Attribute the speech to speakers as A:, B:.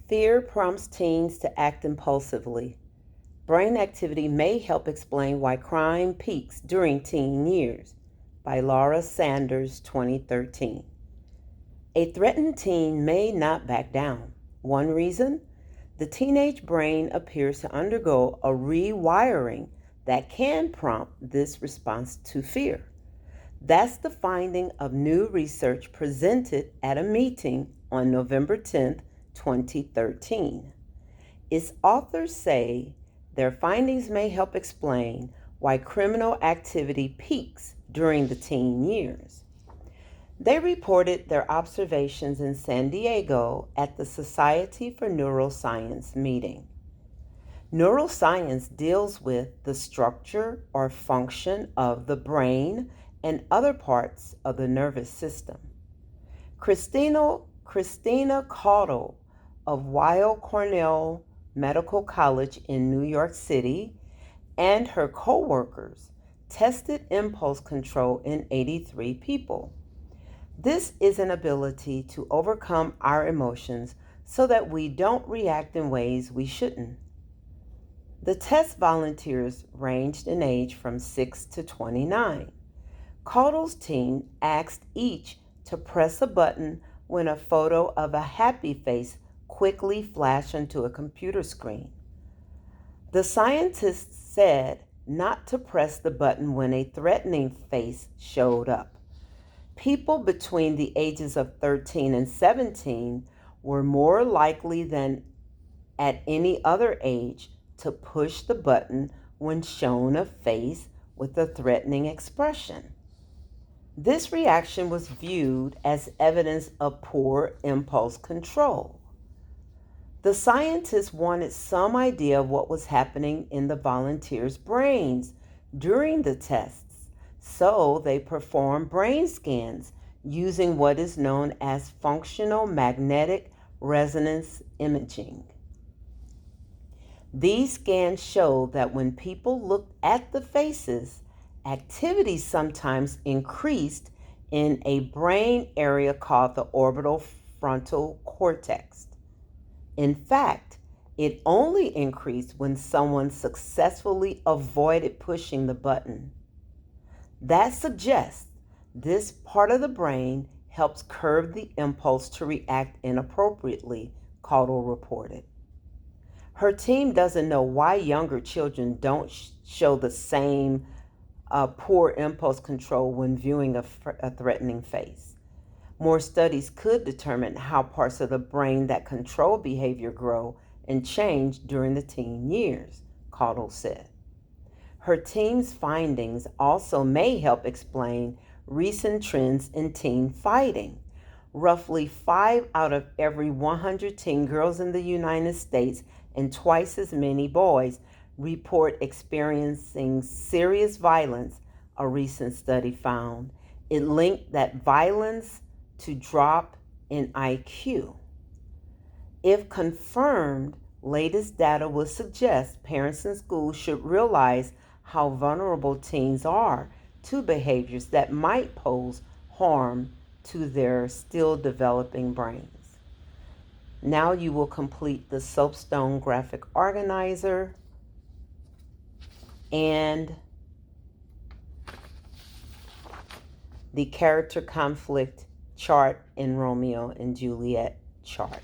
A: Fear prompts teens to act impulsively. Brain activity may help explain why crime peaks during teen years, by Laura Sanders, 2013. A threatened teen may not back down. One reason? The teenage brain appears to undergo a rewiring that can prompt this response to fear. That's the finding of new research presented at a meeting on November 10th, 2013. Its authors say their findings may help explain why criminal activity peaks during the teen years. They reported their observations in San Diego at the Society for Neuroscience meeting. Neuroscience deals with the structure or function of the brain and other parts of the nervous system. Christina Caudle of Weill Cornell Medical College in New York City and her co-workers tested impulse control in 83 people. This is an ability to overcome our emotions so that we don't react in ways we shouldn't. The test volunteers ranged in age from 6 to 29. Caudle's team asked each to press a button when a photo of a happy face quickly flashed onto a computer screen. The scientists said not to press the button when a threatening face showed up. People between the ages of 13 and 17 were more likely than at any other age to push the button when shown a face with a threatening expression. This reaction was viewed as evidence of poor impulse control. The scientists wanted some idea of what was happening in the volunteers' brains during the tests, so they performed brain scans using what is known as functional magnetic resonance imaging. These scans showed that when people looked at the faces, activity sometimes increased in a brain area called the orbital frontal cortex. In fact, it only increased when someone successfully avoided pushing the button. That suggests this part of the brain helps curb the impulse to react inappropriately, Caudle reported. Her team doesn't know why younger children don't show the same poor impulse control when viewing a threatening face. More studies could determine how parts of the brain that control behavior grow and change during the teen years, Caudle said. Her team's findings also may help explain recent trends in teen fighting. Roughly 5 out of every 100 teen girls in the United States and twice as many boys report experiencing serious violence, a recent study found. It linked that violence to drop in IQ. If confirmed, latest data would suggest parents and schools should realize how vulnerable teens are to behaviors that might pose harm to their still developing brains. Now you will complete the soapstone graphic organizer and the character conflict chart in Romeo and Juliet chart.